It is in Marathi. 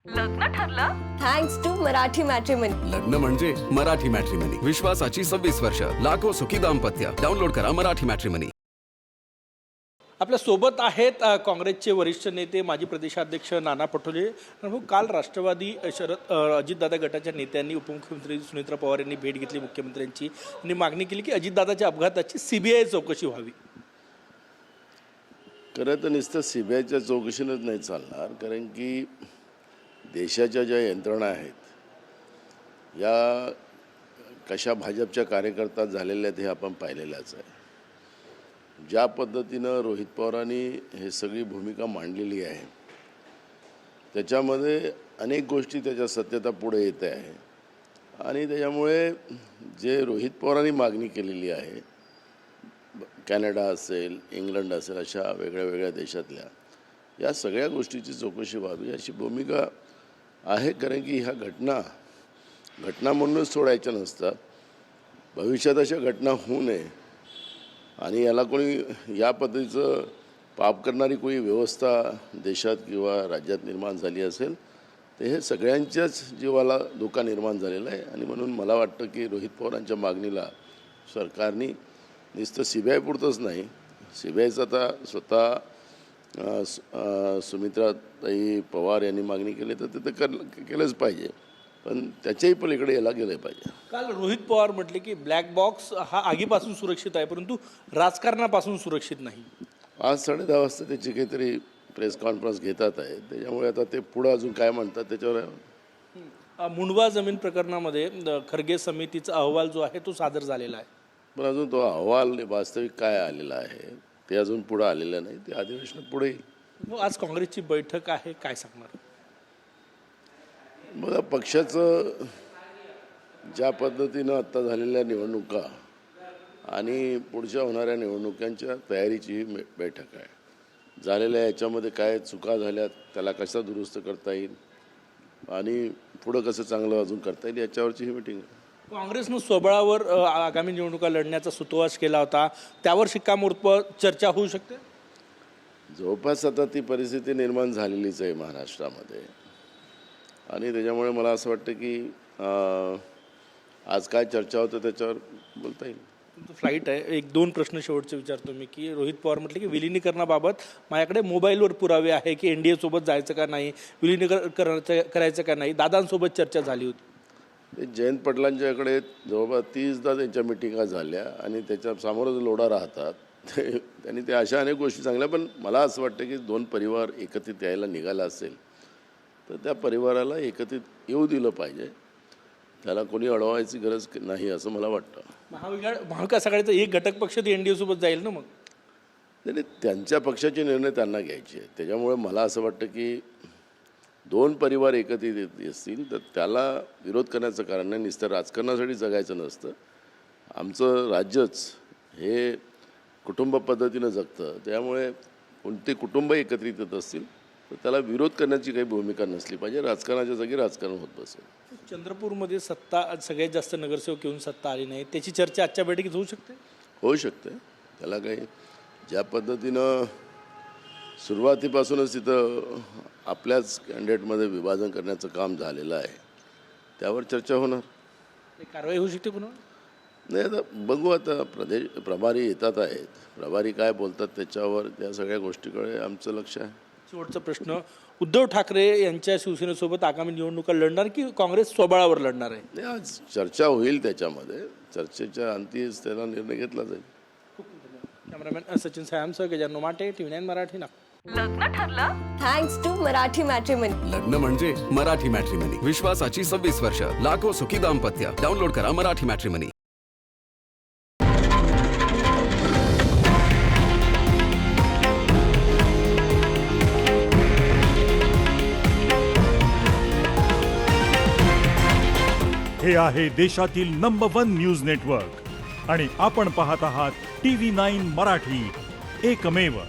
लग्न ठरलं थँक्स टू मराठी मॅट्रिमनी. लग्न म्हणजे मराठी मॅट्रिमनी. विश्वासाची 26 वर्ष. लाखो सुखी दाम्पत्य. डाउनलोड करा मराठी मॅट्रिमनी. आपल्या सोबत आहेत काँग्रेसचे वरिष्ठ नेते माजी प्रदेशाध्यक्ष नाना पटोले. काल राष्ट्रवादी अजितदादा गटाच्या नेत्यांनी उपमुख्यमंत्री सुनेत्रा पवार यांनी भेट घेतली मुख्यमंत्र्यांची आणि मागणी केली की अजितदादाच्या अपघाताची CBI चौकशी व्हावी. खरं तर नुसतं CBIच्या चौकशीनंच नाही चालणार, कारण की देशाच्या ज्या यंत्रणा आहेत या कशा भाजपच्या कार्यकर्त्यात झालेल्या आहेत हे आपण पाहिलेलंच आहे. ज्या पद्धतीनं रोहित पवारांनी हे सगळी भूमिका मांडलेली आहे त्याच्यामध्ये अनेक गोष्टी त्याच्या सत्यता पुढे येत आहे आणि त्याच्यामुळे जे रोहित पवारांनी मागणी केलेली आहे, कॅनडा असेल, इंग्लंड असेल, अशा वेगळ्या वेगळ्या देशातल्या या सगळ्या गोष्टीची चौकशी व्हावी अशी भूमिका आहे. कारण की ह्या घटना म्हणूनच सोडायच्या नसतात. भविष्यात अशा घटना होऊ नये आणि याला कोणी या पद्धतीचं पाप करणारी कोणी व्यवस्था देशात किंवा राज्यात निर्माण झाली असेल तर हे सगळ्यांच्याच जीवाला धोका निर्माण झालेला आहे. आणि म्हणून मला वाटतं की रोहित पवारांच्या मागणीला सरकारने नुसतं CBI पुरतंच नाही, CBIचं आता स्वतः सुमित्राताई पवार यांनी मागणी केली तर ते केलंच पाहिजे, पण त्याच्याही पलीकडे याला गेलं पाहिजे. काल रोहित पवार म्हटले की ब्लॅक बॉक्स हा आगीपासून सुरक्षित आहे परंतु राजकारणापासून सुरक्षित नाही. आज 10:30 वाजता त्याची काहीतरी प्रेस कॉन्फरन्स घेतात आहे, त्याच्यामुळे आता ते पुढं अजून काय म्हणतात त्याच्यावर. मुंडवा जमीन प्रकरणामध्ये खरगे समितीचा अहवाल जो आहे तो सादर झालेला आहे, पण अजून तो अहवाल वास्तविक काय आलेला आहे ते अजून पुढं आलेलं नाही. ते अधिवेशनात पुढे येईल. आज काँग्रेसची बैठक आहे, काय सांगणार? बघा, पक्षाचं ज्या पद्धतीनं आत्ता झालेल्या निवडणुका आणि पुढच्या होणाऱ्या निवडणुकांच्या तयारीची ही बैठक आहे. झालेल्या याच्यामध्ये काय चुका झाल्यात त्याला कसा दुरुस्त करता येईल आणि पुढं कसं चांगलं अजून करता येईल याच्यावरची ही मीटिंग आहे. काँग्रेसनं स्वबळावर आगामी निवडणुका लढण्याचा सुतोवाच केला होता, त्यावर शिक्कामोर्तब चर्चा होऊ शकते. जवळपास आता ती परिस्थिती निर्माण झालेलीच आहे महाराष्ट्रामध्ये आणि त्याच्यामुळे मला असं वाटतं की आज काय चर्चा होतं त्याच्यावर बोलता येईल. तुमचं फ्लाईट आहे. 1-2 प्रश्न शेवटचे विचारतो मी की रोहित पवार म्हटले की विलिनीकरणाबाबत माझ्याकडे मोबाईलवर पुरावे आहे की NDA सोबत जायचं का नाही, विलिनीकरण करायचं का नाही. दादांसोबत चर्चा झाली होती. ते जयंत पाटलांच्याकडे जवळपास 30दा त्यांच्या मिटिंगा झाल्या आणि त्याच्या समोरच लोढा राहतात. त्यांनी ते अशा अनेक गोष्टी सांगल्या, पण मला असं वाटतं की 2 परिवार एकत्रित यायला निघाला असेल तर त्या परिवाराला एकत्रित येऊ दिलं पाहिजे. त्याला कोणी अडवायची गरज नाही असं मला वाटतं. महाविकास आघाडीचा एक घटक पक्ष ते NDA सोबत जाईल ना. मग नाही, त्यांच्या पक्षाचे निर्णय त्यांना घ्यायचे आहेत. त्याच्यामुळे मला असं वाटतं की 2 परिवार एकत्रित येत असतील तर त्याला विरोध करण्याचं कारण नाही. नुसतं राजकारणासाठी जगायचं नसतं. आमचं राज्यच हे कुटुंब पद्धतीनं जगतं, त्यामुळे कोणते कुटुंब एकत्रित येत असतील तर त्याला विरोध करण्याची काही भूमिका नसली पाहिजे. राजकारणाच्या जागी राजकारण होत बसेल. चंद्रपूरमध्ये सत्ता सगळ्यात जास्त नगरसेवक येऊन सत्ता आली नाही, त्याची चर्चा आजच्या बैठकीत होऊ शकते. होऊ शकते. त्याला काही ज्या पद्धतीनं सुरुवातीपासूनच तिथं आपल्याच कॅन्डिडेटमध्ये विभाजन करण्याचं काम झालेलं आहे त्यावर चर्चा होणार. कारवाई होऊ शकते पुन्हा. नाही, आता बघू. आता प्रभारी येतात आहेत, प्रभारी काय बोलतात त्याच्यावर त्या सगळ्या गोष्टीकडे आमचं लक्ष आहे. शेवटचा प्रश्न, उद्धव ठाकरे यांच्या शिवसेनेसोबत आगामी निवडणुका लढणार की काँग्रेस स्वबळावर लढणार आहे? नाही, आज चर्चा होईल. त्याच्यामध्ये चर्चेच्या अंतीच त्याला निर्णय घेतला जाईल. कॅमेरामॅन सचिन सायमसह गजानन माटे, TV9 मराठी, नागपूर. लग्न ठरलं थँक्स टू मराठी मॅट्रिमनी. लग्न म्हणजे मराठी मॅट्रिमनी. विश्वासाची 26 वर्ष. लाखो सुखी दाम्पत्य. डाउनलोड करा मराठी मॅट्रिमनी. हे आहे देशातील नंबर 1 न्यूज नेटवर्क आणि आपण पाहत आहात TV9 मराठी, एकमेव.